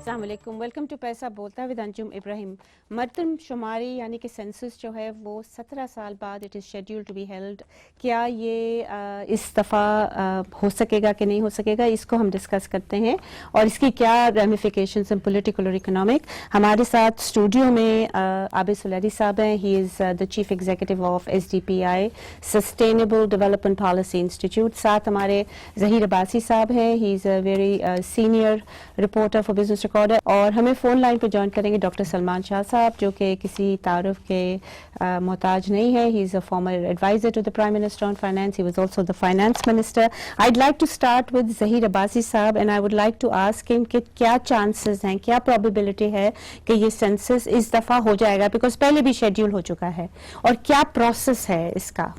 अस्सलाम वालेकुम, welcome to पैसा बोलता है विद अंजुम इब्राहिम। मर्दम शुमारी यानी कि सेंसस जो है वो 17 साल बाद it is scheduled to be held. क्या ये इस दफ़ा हो सकेगा कि नहीं हो सकेगा, इसको हम डिस्कस करते हैं और इसकी क्या रेमिफिकेशंस हैं पॉलिटिकल और इकोनॉमिक। हमारे साथ स्टूडियो में आबिद सुलैरी साहब हैं, he is the chief executive of SDPI sustainable development policy institute. साथ हमारे ज़हीर अब्बासी साहब हैं, he is a very senior reporter for Business Recorder. और हमें फ़ोन लाइन पर ज्वाइन करेंगे डॉक्टर सलमान शाह साहब, जो कि किसी तारुफ के मोहताज नहीं है। He is a former adviser to the prime minister on finance, he was also the finance minister. I'd like to start with Zaheer Abbasi साहब and I would like to ask him कि क्या चांसेस हैं, क्या प्रोबेबिलिटी है कि ये census इस दफ़ा हो जाएगा, बिकॉज पहले भी शेड्यूल हो चुका है, और क्या प्रोसेस है इसका?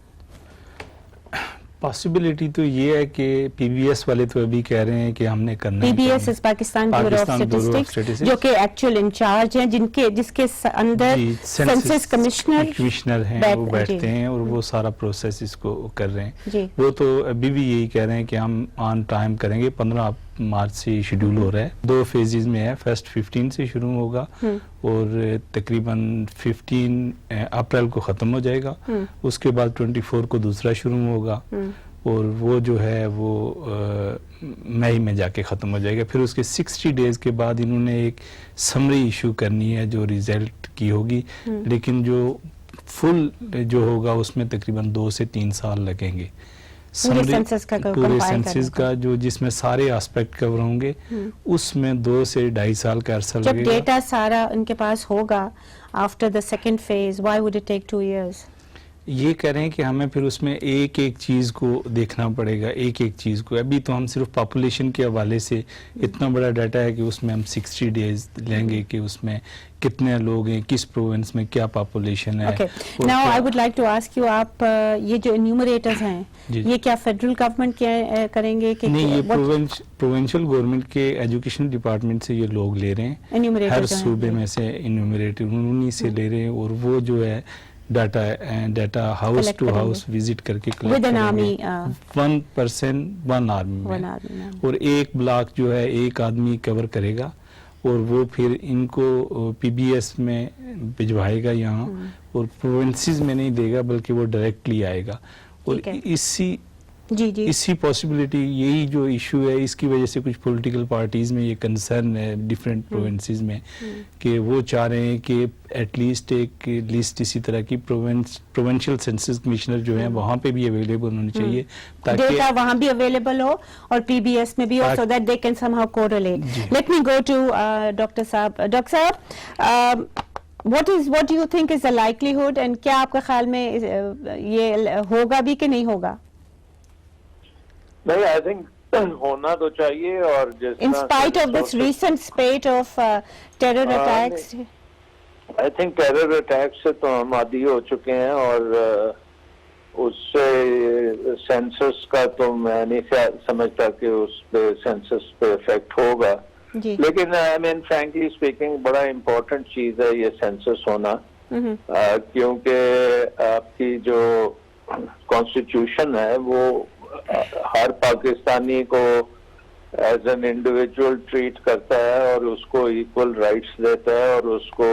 पॉसिबिलिटी तो ये है कि PBS वाले तो अभी कह रहे हैं कि हमने करना है। PBS is Pakistan bureau of statistics, जो कि एक्चुअल इंचार्ज हैं, जिसके अंदर सेंसस कमिश्नर हैं, वो बैठते हैं और वो सारा प्रोसेस इसको कर रहे हैं। वो तो अभी भी यही कह रहे हैं कि हम ऑन टाइम करेंगे। 15 मार्च से शेड्यूल हो रहा है, 2 फेजेस में है। फर्स्ट 15 से शुरू होगा और तकरीबन 15 अप्रैल को ख़त्म हो जाएगा। उसके बाद 24 को दूसरा शुरू होगा और वो जो है वो मई में जाके ख़त्म हो जाएगा। फिर उसके 60 डेज़ के बाद इन्होंने एक समरी इशू करनी है जो रिजल्ट की होगी, लेकिन जो फुल जो होगा उसमें तकरीबन 2 से 3 साल लगेंगे। पूरे सेंसस का जो जिसमें सारे एस्पेक्ट कवर होंगे, उसमें 2 से 2.5 साल का अरसा लगेगा। जब डेटा सारा उनके पास होगा after the second phase, why would it take 2 years? ये कह रहे हैं कि हमें फिर उसमें एक एक चीज़ को देखना पड़ेगा, एक एक चीज़ को। अभी तो हम सिर्फ पॉपुलेशन के हवाले से इतना बड़ा डाटा है कि उसमें हम 60 डेज लेंगे कि उसमें कितने लोग हैं, किस प्रोविंस में क्या पॉपुलेशन है। Now I would like to ask you, आप ये जो एन्यूमरेटर्स हैं ये क्या फेडरल गवर्नमेंट के करेंगे कि नहीं? ये प्रोविंशियल गवर्नमेंट के एजुकेशन डिपार्टमेंट से ये लोग ले रहे हैं, हर सूबे में से एन्यूमरेटर उन्हीं से ले रहे हैं। और वो जो है data house to house visit करके कलेक्ट करेंगे। 1 person 1 आर्मी में, और एक ब्लॉक जो है एक आदमी कवर करेगा और वो फिर इनको PBS में भिजवाएगा यहाँ, और प्रोविंसेस में नहीं देगा बल्कि वो डायरेक्टली आएगा। और इसी पॉसिबिलिटी, यही जो इशू है, इसकी वजह से कुछ पॉलिटिकल पार्टीज में ये कंसर्न है डिफरेंट प्रोविंसेस में कि वो चाह रहे हैं कि एटलीस्ट एक लिस्ट इसी तरह की प्रोविंशियल सेंसस कमिश्नर जो है वहाँ पे भी अवेलेबल होनी चाहिए, ताकि डेटा वहाँ भी अवेलेबल हो और PBS में भी हो, so that they can somehow correlate. Let me go to doctor साहब। डॉक्टर साहब, what do you think is the likelihood, and क्या आपका ख्याल में ये होगा भी कि नहीं होगा? नहीं, आई थिंक होना तो चाहिए। और in spite of this recent spate of terror attacks, I think terror attacks से तो हम आदी हो चुके हैं, और उससे सेंसस का तो मैं नहीं समझता कि उस पे सेंसस पे इफेक्ट होगा। लेकिन आई मीन फ्रैंकली स्पीकिंग बड़ा इम्पोर्टेंट चीज है ये सेंसस होना, क्योंकि आपकी जो कॉन्स्टिट्यूशन है वो हर पाकिस्तानी को एज एन इंडिविजुअल ट्रीट करता है और उसको इक्वल राइट्स देता है, और उसको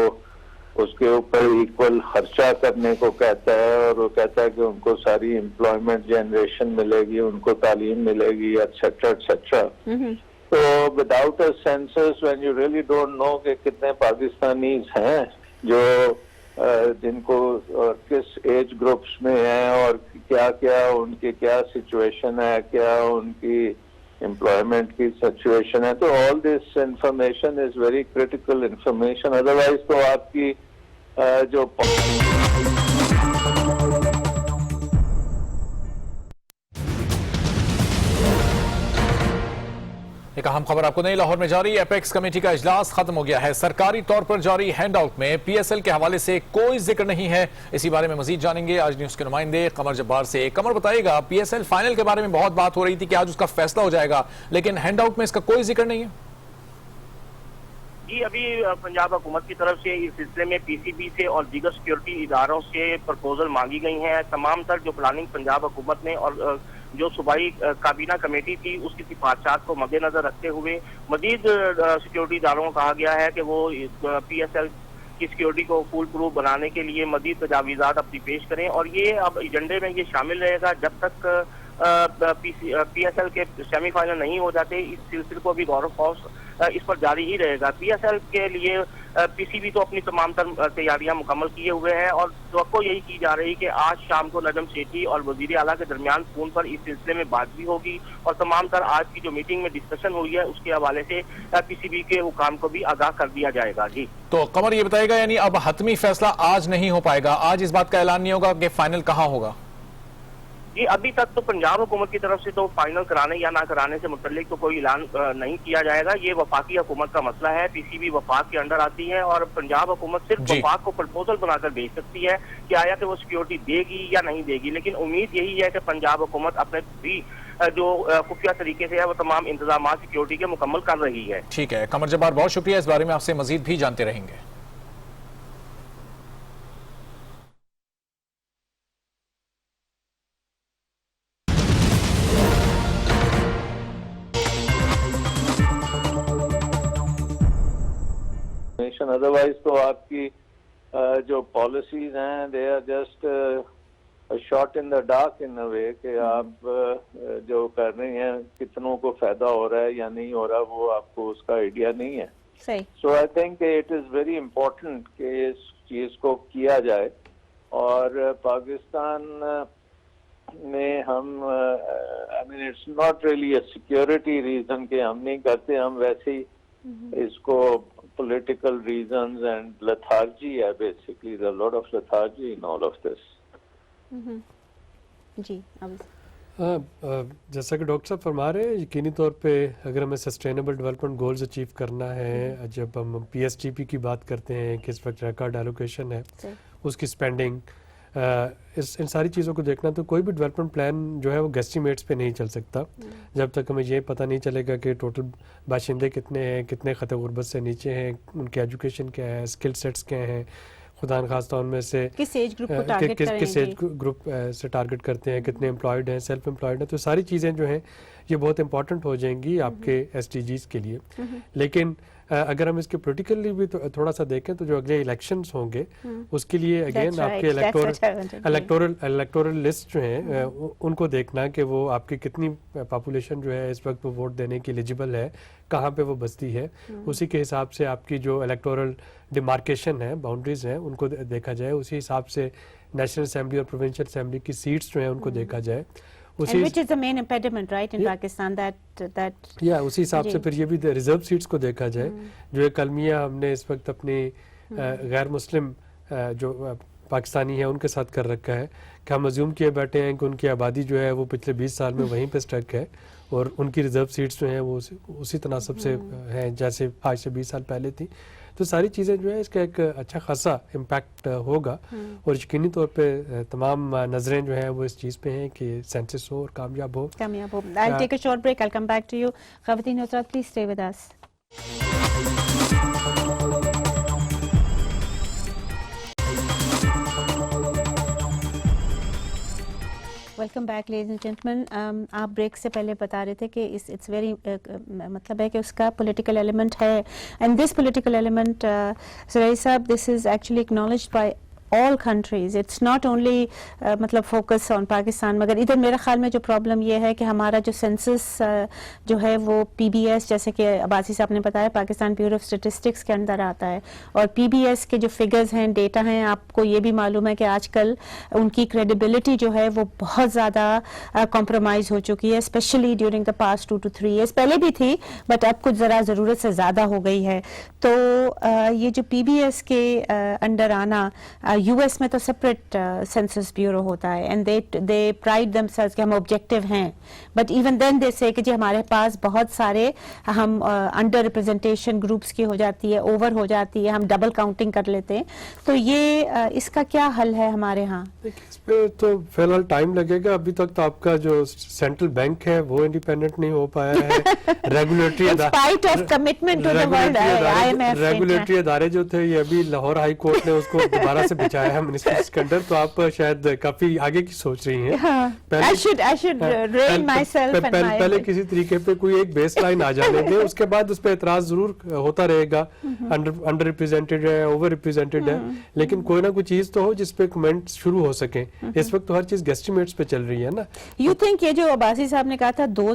उसके ऊपर इक्वल खर्चा करने को कहता है, और वो कहता है कि उनको सारी एम्प्लॉयमेंट जनरेशन मिलेगी, उनको तालीम मिलेगी, एटसेट्रा एटसेट्रा। तो without a census when you really don't know कि कितने पाकिस्तानीज हैं जो जिनको किस एज ग्रुप्स में हैं और क्या क्या उनकी क्या सिचुएशन है, क्या उनकी एम्प्लॉयमेंट की सिचुएशन है, तो all this information is very critical information. Otherwise तो आपकी जो एक अहम खबर आपको नहीं, लाहौर में जारी एपेक्स कमेटी का इजलास खत्म हो गया है। सरकारी तौर पर जारी हैंडआउट में PSL के हवाले से कोई जिक्र नहीं है। इसी बारे में मजीद जानेंगे आज न्यूज के नुमाइंदे कमर जब्बार से। कमर, बताइएगा, PSL फाइनल के बारे में बहुत बात हो रही थी कि आज उसका फैसला हो जाएगा, लेकिन हैंडआउट में इसका कोई जिक्र नहीं है। जी, अभी पंजाब हुकूमत की तरफ से इस सिलसिले में PCB से और दीगर सिक्योरिटी इदारों से प्रपोजल मांगी गई हैं। तमाम तर जो प्लानिंग पंजाब हुकूमत ने और जो सूबाई काबीना कमेटी थी उसकी सिफारिशात को मद्देनजर रखते हुए मजीद सिक्योरिटी इदारों को कहा गया है कि वो PSL की सिक्योरिटी को फुल प्रूफ बनाने के लिए मजीद तजावीज़ात अपनी पेश करें, और ये अब एजेंडे में ये शामिल रहेगा जब तक PSL के सेमीफाइनल नहीं हो जाते। इस सिलसिले को भी गौर फौज इस पर जारी ही रहेगा। PSL के लिए PCB तो अपनी तमाम तैयारियां मुकम्मल किए हुए हैं और तो यही की जा रही है कि आज शाम को नजम सेठी और वजीर आला के दरमियान फोन पर इस सिलसिले में बात भी होगी और तमाम तर आज की जो मीटिंग में डिस्कशन हुई है उसके हवाले से PCB के हुकाम को भी आगाह कर दिया जाएगा। जी तो कमर ये बताएगा, यानी अब हतमी फैसला आज नहीं हो पाएगा, आज इस बात का ऐलान नहीं होगा कि फाइनल कहाँ होगा? जी अभी तक तो पंजाब हुकूमत की तरफ से तो फाइनल कराने या ना कराने से मुतल्लिक तो कोई ऐलान नहीं किया जाएगा। ये वफाकी हुकूमत का मसला है। PCB वफाक के अंडर आती है और पंजाब हुकूमत सिर्फ वफाक को प्रपोजल बनाकर भेज सकती है कि आया कि वो सिक्योरिटी देगी या नहीं देगी, लेकिन उम्मीद यही है कि पंजाब हुकूमत अपने भी जो खुफिया तरीके से है वो तमाम इंतजाम सिक्योरिटी के मुकम्मल कर रही है। ठीक है कमर जब्बार, बहुत शुक्रिया, इस बारे में आपसे मजीद भी जानते रहेंगे। अदरवाइज तो आपकी जो पॉलिसीज हैं they are just shot in the dark in a way कि आप जो कर रही हैं कितनों को फायदा हो रहा है या नहीं हो रहा वो आपको उसका आइडिया नहीं है। So I think it is very important कि इस चीज़ को किया जाए और पाकिस्तान में हम I mean it's not really a security reason कि हम नहीं करते, हम वैसे ही इसको political reasons and lethargy है basically, there's a lot of lethargy in all of this. जी जैसा कि डॉक्टर साहब फरमा रहे हैं, यकीनी तौर पे अगर हमें सस्टेनेबल डेवलपमेंट गोल्स अचीव करना है, जब हम PSTP की बात करते हैं कि इस वक्त रिकॉर्ड एलोकेशन है उसकी स्पेंडिंग, इन सारी चीज़ों को देखना, तो कोई भी डेवलपमेंट प्लान जो है वो गेस्टिमेट्स पे नहीं चल सकता जब तक हमें ये पता नहीं चलेगा कि टोटल बाशिंदे कितने हैं, कितने ख़त गुर्बत से नीचे हैं, उनकी एजुकेशन क्या है, स्किल सेट्स क्या हैं, खुदा न खास्ता उनमें से किस एज ग्रुप को टारगेट करेंगे, किस एज ग्रुप से टारगेट करते हैं, कितने एम्प्लॉयड हैं, सेल्फ एम्प्लॉयड हैं, तो सारी चीज़ें जो हैं ये बहुत इंपॉर्टेंट हो जाएंगी आपके SDGs के लिए। लेकिन अगर हम इसके पोलिटिकली भी तो थोड़ा सा देखें तो जो अगले इलेक्शंस होंगे उसके लिए अगेन आपके इलेक्टोरल लिस्ट जो हैं उनको देखना कि वो आपकी कितनी पॉपुलेशन जो है इस वक्त वो वोट देने की एलिजिबल है, कहाँ पे वो बसती है, उसी के हिसाब से आपकी जो इलेक्टोरल डिमार्केशन है, बाउंड्रीज हैं, उनको देखा जाए, उसी हिसाब से नेशनल असेंबली और प्रोविंशियल असेंबली की सीट्स जो हैं उनको देखा जाए, And which is the main impediment, right, in Pakistan that उसी हिसाब से फिर ये भी रिजर्व सीट्स को देखा जाए। जो एक अलमिया हमने इस वक्त अपनी गैर मुस्लिम जो पाकिस्तानी है उनके साथ कर रखा है कि हम अज्यूम किए बैठे हैं कि उनकी आबादी जो है वो पिछले 20 साल में वहीं पे स्टक है और उनकी रिजर्व सीट्स जो हैं वो उसी तनासब से हैं जैसे आज से 20 साल पहले थी। तो सारी चीज़ें जो है इसका एक अच्छा खासा इम्पैक्ट होगा और यकीनी तौर पे तमाम नज़रें जो हैं वो इस चीज़ पे हैं कि सेंसस हो और कामयाब हो। I'll take a short break. I'll come back to you. Khawateen Huzrat, please stay with us. Welcome back ladies and gentleman. आप ब्रेक से पहले बता रहे थे कि इट्स वेरी मतलब है कि उसका पॉलिटिकल एलिमेंट है एंड दिस पॉलिटिकल एलिमेंट सराई साहब this is actually acknowledged by all countries. It's not only मतलब फोकस ऑन पाकिस्तान, मगर इधर मेरे ख्याल में जो प्रॉब्लम ये है कि हमारा जो सेंसस जो है वो PBS जैसे कि अब्बासी साहब ने बताया पाकिस्तान ब्यूरो ऑफ स्टेटिस्टिक्स के अंदर आता है और PBS के जो फिगर्स हैं, डेटा हैं, आपको ये भी मालूम है कि आजकल उनकी क्रेडिबिलिटी जो है वो बहुत ज़्यादा कॉम्प्रोमाइज़ हो चुकी है, specially during the past 2 to 3 years। पहले भी थी बट अब कुछ ज़रा ज़रूरत से ज़्यादा हो गई है। तो ये जो PBS के अंडर आना, US में तो सेपरेट सेंसस ब्यूरो होता है एंड दे प्राइड देमसेल्व्स कि हम ऑब्जेक्टिव हैं, बट इवन देन दे से कि जी हमारे पास बहुत सारे हम अंडर रिप्रेजेंटेशन ग्रुप्स की हो जाती है, ओवर हो जाती है, हम डबल काउंटिंग कर लेते हैं। तो ये इसका क्या हल है हमारे यहाँ? इस पे तो फिलहाल टाइम लगेगा। अभी तक तो आपका जो सेंट्रल बैंक है वो इंडिपेंडेंट नहीं हो पाया है। रेगुलेटरी अदारे जो थे ये अभी लाहौर हाई कोर्ट ने उसको दोबारा से लॉन्च आया है मिनिस्टर के अंडर, तो आप शायद काफी आगे की सोच रही हैं। I should rein myself and my पहले किसी तरीके पे कोई एक बेस लाइन आ जाने दें, उसके बाद उस पर एतराज जरूर होता रहेगा, अंडर रिप्रेजेंटेड है, ओवर रिप्रेजेंटेड है, लेकिन कोई ना कोई चीज तो हो जिसपे कमेंट शुरू हो सके। इस वक्त तो हर चीज गेस्टिमेट्स पे चल रही है ना। You think ये जो अब्बासी साहब ने कहा था 2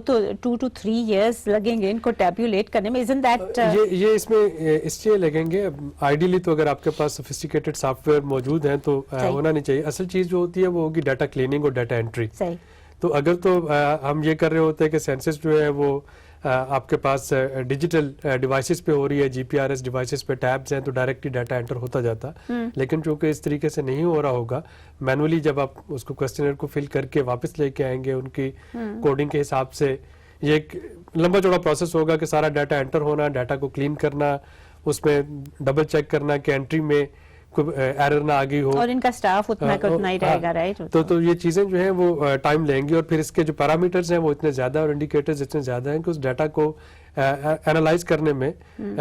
to 3 years लगेंगे इनको टैब्यूलेट करने में, isn't that ये इसमें इसलिए लगेंगे, आइडियली तो अगर आपके पास सोफिस्टिकेटेड सॉफ्टवेयर मौजूद हैं तो होना नहीं चाहिए। असल चीज जो होती है वो होगी डाटा क्लीनिंग और डाटा एंट्री। सही। तो अगर तो हम ये कर रहे होते हैं कि सेंसस जो है वो आपके पास डिजिटल डिवाइसेस पे हो रही है, जीपीआरएस डिवाइसेस पे टैब्स हैं, तो डायरेक्टली डाटा एंटर होता जाता, लेकिन चूंकि इस तरीके से नहीं हो रहा होगा, मैनुअली जब आप उसको क्वेश्चनर को फिल करके वापस लेके आएंगे उनकी कोडिंग के हिसाब से, ये एक लंबा चौड़ा प्रोसेस होगा कि सारा डाटा एंटर होना, डाटा को क्लीन करना, उसमें डबल चेक करना कि एंट्री में कोई एरर ना आ गई हो, और इनका स्टाफ उतना ही रहेगा, राइट? तो ये चीजें जो हैं वो टाइम लेंगी, और फिर इसके जो पैरामीटर्स हैं वो इतने ज्यादा और इंडिकेटर्स इतने ज्यादा हैं कि उस डाटा को एनालाइज करने में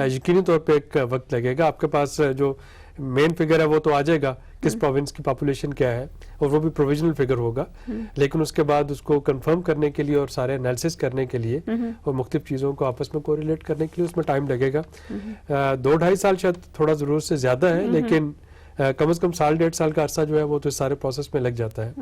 यकीनी तौर पे एक वक्त लगेगा। आपके पास जो मेन फिगर है वो तो आ जाएगा किस प्रोविंस की पॉपुलेशन क्या है, और वो भी प्रोविजनल फिगर होगा, लेकिन उसके बाद उसको कंफर्म करने के लिए और सारे एनालिसिस करने के लिए और मुख्तलिफ चीज़ों को आपस में कोरिलेट करने के लिए उसमें टाइम लगेगा। 2-2.5 साल शायद थोड़ा ज़रूरत से ज़्यादा है, लेकिन कम से कम 1.5 साल का अरसा जो है वो तो इस सारे प्रोसेस में लग जाता है।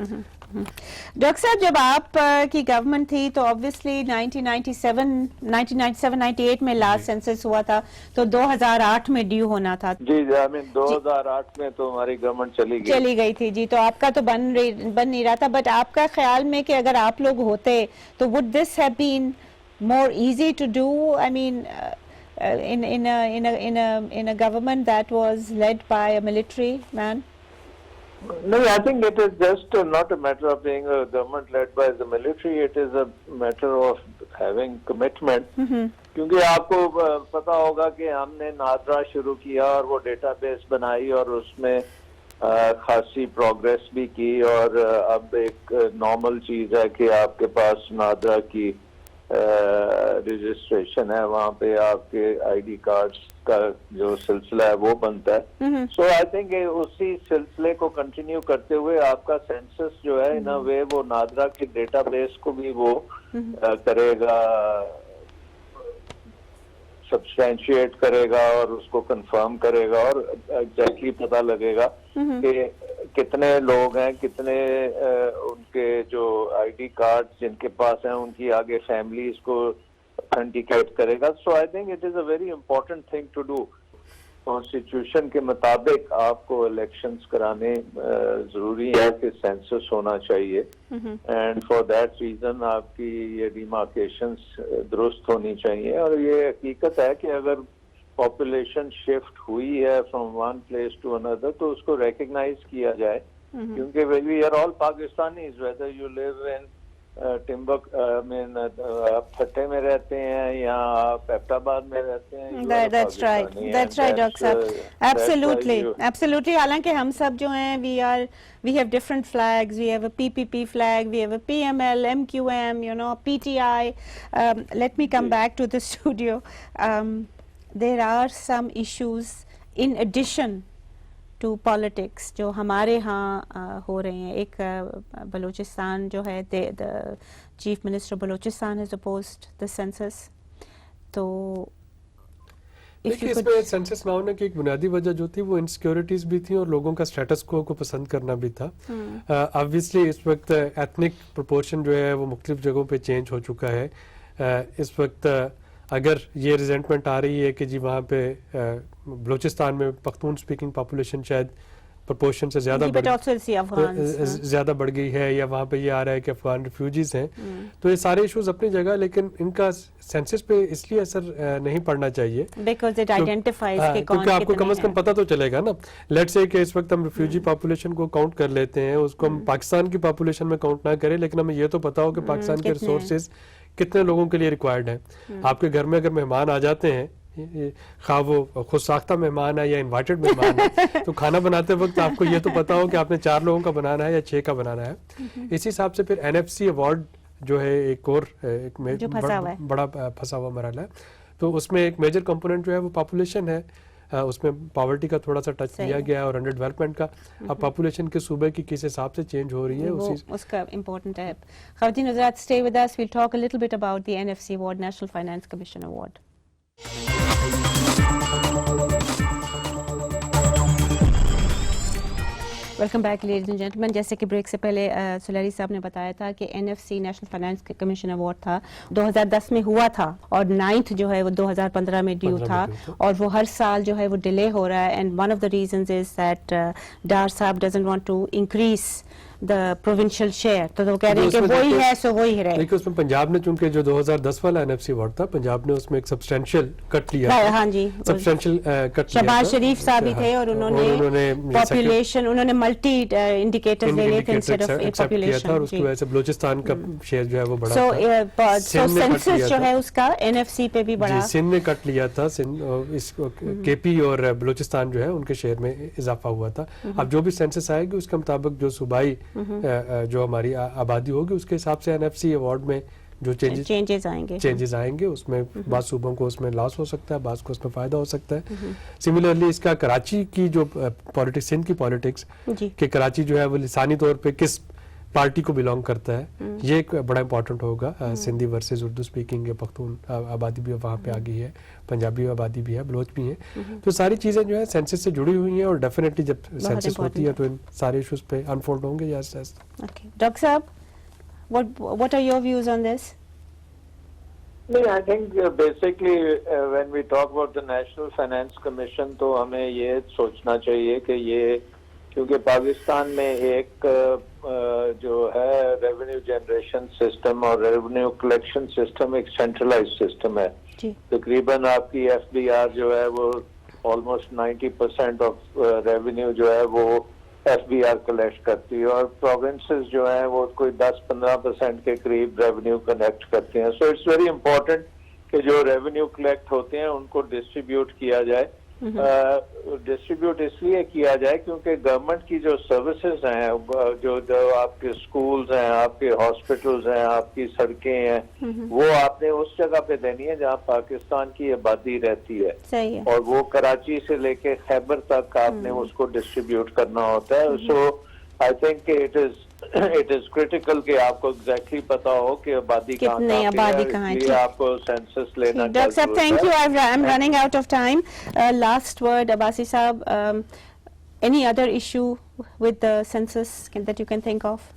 डॉक्टर साहब, जब आप की गवर्नमेंट थी तो ऑब्वियसली 1997-98 में लास्ट सेंसस हुआ था, तो 2008 में ड्यू होना था। जी, आई मीन 2008 में तो हमारी गवर्नमेंट चली गई थी जी, तो आपका तो बन नहीं रहा था, बट आपका ख्याल में कि अगर आप लोग होते तो would this have been more easy to do? I mean in a government that was led by a military man? No, I think it is just not a matter of being a government led by the military. It is a matter of having commitment. क्योंकि आपको पता होगा कि हमने नादरा शुरू किया और वो डेटाबेस बनाई और उसमें खासी प्रोग्रेस भी की, और अब एक नॉर्मल चीज है कि आपके पास नादरा की रजिस्ट्रेशन है, वहाँ पे आपके आईडी कार्ड्स का जो सिलसिला है वो बनता है। सो आई थिंक उसी सिलसिले को कंटिन्यू करते हुए आपका सेंसस जो है इन अ वे वो नादरा के डेटाबेस को भी वो करेगा, सब्सटेंशिएट करेगा और उसको कंफर्म करेगा, और एग्जैक्टली पता लगेगा कि कितने लोग हैं, कितने उनके जो आईडी कार्ड जिनके पास हैं उनकी आगे फैमिलीज को ऑथेंटिकेट करेगा। So I think it is a very important thing to do. Constitution के मुताबिक आपको इलेक्शंस कराने जरूरी है कि सेंसस होना चाहिए, एंड फॉर दैट रीजन आपकी ये डिमार्केशंस दुरुस्त होनी चाहिए। और ये हकीकत है कि अगर पॉपुलेशन शिफ्ट हुई है from one place to another तो उसको रिकग्नाइज किया जाए, क्योंकि we are all Pakistanis, whether you live in Timbuktu आप फट्टे में रहते हैं या आप एबटाबाद में रहते हैं। That's right, डॉक्टर साहब, absolutely. हालांकि हम सब जो हैं we have different flags. We have a PPP flag, we have a PML, MQM, PTI. Let me come back to the studio. There are some issues in addition to politics जो हमारे यहाँ हो रहे हैं। एक बलूचिस्तान जो है, the Chief Minister of Balochistan has opposed the census. तो देखिए, इसमें सेंसस ना होने की एक बुनियादी वजह जो थी वो इनसिक्योरिटीज भी थी और लोगों का स्टेटस को पसंद करना भी था। ऑब्वियसली इस वक्त एथनिक प्रोपोर्शन जो है वो मुख्तलिफ जगहों पे चेंज हो चुका है। इस वक्त अगर ये रिजेंटमेंट आ रही है कि जी वहाँ पे बलूचिस्तान में पख्तून स्पीकिंग पॉपुलेशन शायद प्रोपोर्शन से ज्यादा बढ़ गई है, या वहाँ पे ये आ रहा है कि अफगान रिफ्यूजीज हैं, तो ये सारे इश्यूज अपनी जगह, लेकिन इनका सेंसस पे इसलिए असर नहीं पड़ना चाहिए क्योंकि आपको कम से कम पता तो चलेगा ना। लेट्स से कि इस वक्त हम रिफ्यूजी पॉपुलेशन को काउंट कर लेते हैं, उसको हम पाकिस्तान की पॉपुलेशन में काउंट ना करें, लेकिन हमें ये तो पता हो कि पाकिस्तान के रिसोर्सेज कितने लोगों के लिए रिक्वायर्ड है। आपके घर में अगर मेहमान आ जाते हैं, खा वो खुद साख्ता मेहमान है या इनवाइटेड मेहमान है, तो खाना बनाते वक्त आपको ये तो पता हो कि आपने 4 लोगों का बनाना है या 6 का बनाना है। इसी हिसाब से फिर NFC अवार्ड जो है एक और बड़ा फंसा हुआ मरहला है, तो उसमें एक मेजर कंपोनेंट जो है वो पॉपुलेशन है। اس میں پاورٹی کا تھوڑا سا ٹچ دیا گیا ہے اور انڈر ڈیولپمنٹ کا. اب پاپولیشن کے صوبے کی کس حساب سے چینج ہو رہی ہے اس کا امپورٹنٹ ہے. خواتین حضرات stay with us, we'll talk a little bit about the NFC award, national finance commission award. Welcome back ladies and gentlemen. جیسے کہ بریک سے پہلے سلیری صاحب نے بتایا تھا کہ NFC national finance commission award تھا 2010 میں ہوا تھا اور 9th جو ہے وہ 2015 میں ڈیو تھا اور وہ ہر سال جو ہے وہ ڈیلے ہو رہا ہے. And one of the reasons is that Dar صاحب doesn't want to increase the provincial share. تو وہ کہہ رہے ہیں کہ وہی ہے سو وہی رہے. لیکن اس میں پنجاب نے چونکہ جو 2010 والا NFC ایوارڈ تھا, پنجاب نے اس میں ایک سبسٹینشیل کٹ لیا. ہاں جی, سبسٹینشیل کٹ لیا. شہباز شریف صاحب ہی تھے اور انہوں نے پاپولیشن, انہوں نے ملٹی انڈیکیٹرز لے لیے تھے انسٹیڈ آف پاپولیشن. اور اس کی وجہ سے بلوچستان کا شیئر جو ہے وہ بڑا تھا. سو سینسس جو ہے اس کا NFC پہ بھی بڑا. سندھ نے کٹ لیا تھا, اس KP اور بلوچستان جو ہے ان کے شیئر میں اضافہ ہوا تھا. اب جو بھی سینسس آئے گی اس کے مطابق جو صوبائی جو ہماری آبادی ہوگی اس کے حساب سے NFC ایوارڈ میں جو چینجز آئیں گے اس میں بعض صوبوں کو اس میں لاس ہو سکتا ہے, بعض کو اس میں فائدہ ہو سکتا ہے. سملرلی اس کا کراچی کی جو پالیٹکس, سندھ کی پالیٹکس کہ کراچی جو ہے وہ لسانی طور پہ کس پارٹی کو بلانگ کرتا ہے, یہ ایک بڑا امپورٹنٹ ہوگا. سندھی ورسز اردو اسپیکنگ, پختون آبادی بھی وہاں پہ آ گئی ہے, پنجابی آبادی بھی ہے, بلوچ بھی ہیں. تو ساری چیزیں جو ہے سینسس سے جڑی ہوئی ہیں اور ڈیفینیٹلی جب سینسس ہوتی ہے تو ان سارے ایشوز پہ انفولڈ ہوں گے. ڈاکٹر صاحب, what are your views on this? I think basically when we talk about the National Finance Commission تو ہمیں یہ سوچنا چاہیے کہ یہ کیونکہ پاکستان میں ایک جو ہے ریونیو جنریشن سسٹم اور ریونیو کلیکشن سسٹم ایک سینٹرلائز سسٹم ہے. تقریباً آپ کی FBR جو ہے وہ آلموسٹ 90% آف ریونیو جو ہے وہ FBR کلیکٹ کرتی ہے اور پروونسز جو ہیں وہ کوئی 10-15% کے قریب ریونیو کلیکٹ کرتے ہیں. سو اٹس ویری امپورٹنٹ کہ جو ریونیو کلیکٹ ہوتے ہیں ان کو ڈسٹریبیوٹ کیا جائے. ڈسٹریبیوٹ اس لیے کیا جائے کیونکہ گورنمنٹ کی جو سروسز ہیں, جو آپ کے سکولز ہیں, آپ کے ہاسپٹلز ہیں, آپ کی سڑکیں ہیں, وہ آپ نے اس جگہ پہ دینی ہے جہاں پاکستان کی آبادی رہتی ہے. اور وہ کراچی سے لے کے خیبر تک آپ نے اس کو ڈسٹریبیوٹ کرنا ہوتا ہے. So I think it is critical کہ آپ کو ایگزیکٹلی پتا ہو کہ آبادی کہاں ہے, آپ کو سینسس لینا. ڈاکٹر صاحب thank you, I am running out of time. Last word Abbasi صاحب, any other issue with the census that you can think of?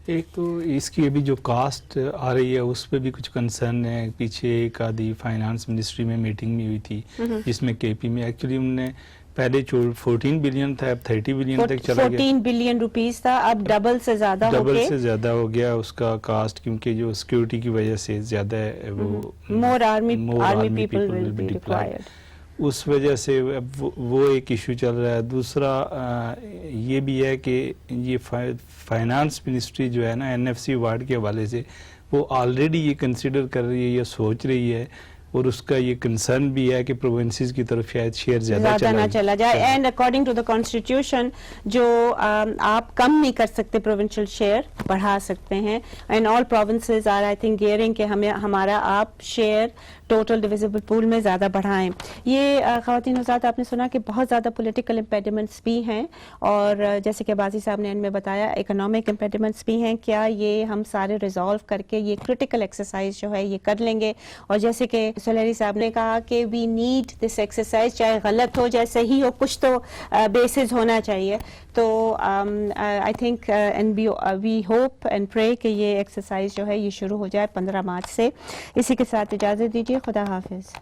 ایک تو اس کی ابھی جو کاسٹ آ رہی ہے اس پہ بھی کچھ کنسرن ہے. پیچھے ایک آدھی فائنانس منسٹری میں میٹنگ بھی ہوئی تھی جس میں KP میں ایکچولی انہوں نے پہلے 14 بلین تھا, اب 30 بلین تک چلا گیا. 14 بلین روپیز تھا, اب ڈبل سے زیادہ ہو گیا اس کا کاسٹ, کیونکہ جو سیکیورٹی کی وجہ سے زیادہ ہے وہ more army people will be required. اس وجہ سے وہ ایک ایشو چل رہا ہے. دوسرا یہ بھی ہے کہ یہ فائنانس منسٹری جو ہے نا NFC ایوارڈ کے حوالے سے وہ آلریڈی یہ کنسیڈر کر رہی ہے, یہ سوچ رہی ہے اور اس کا یہ کنسرن بھی ہے کہ پروونسز کی طرف شاید شیئر زیادہ نہ چلا جائے. And according to the constitution جو آپ کم نہیں کر سکتے, پروونشل شیئر بڑھا سکتے ہیں. And all provinces are I think gearing کہ ہمیں ہمارا آپ شیئر ٹوٹل ڈویزیبل پول میں زیادہ بڑھائیں. یہ خواتین حضرات آپ نے سنا کہ بہت زیادہ پولیٹیکل امپیڈیمنٹس بھی ہیں اور جیسے کہ بازی صاحب نے ان میں بتایا اکنامک امپیڈیمنٹس بھی ہیں. کیا یہ ہم سارے ریزالو کر کے یہ کرٹیکل ایکسرسائز جو ہے یہ کر لیں گے؟ اور جیسے کہ سلیری صاحب نے کہا کہ وی نیڈ دس ایکسرسائز, چاہے غلط ہو چاہے صحیح ہو, کچھ تو بیسز ہونا چاہیے. تو I think and we hope and pray کہ یہ ایکسرسائز جو ہے یہ شروع ہو جائے 15 مارچ سے. اسی کے ساتھ اجازت دیجیے, خدا حافظ.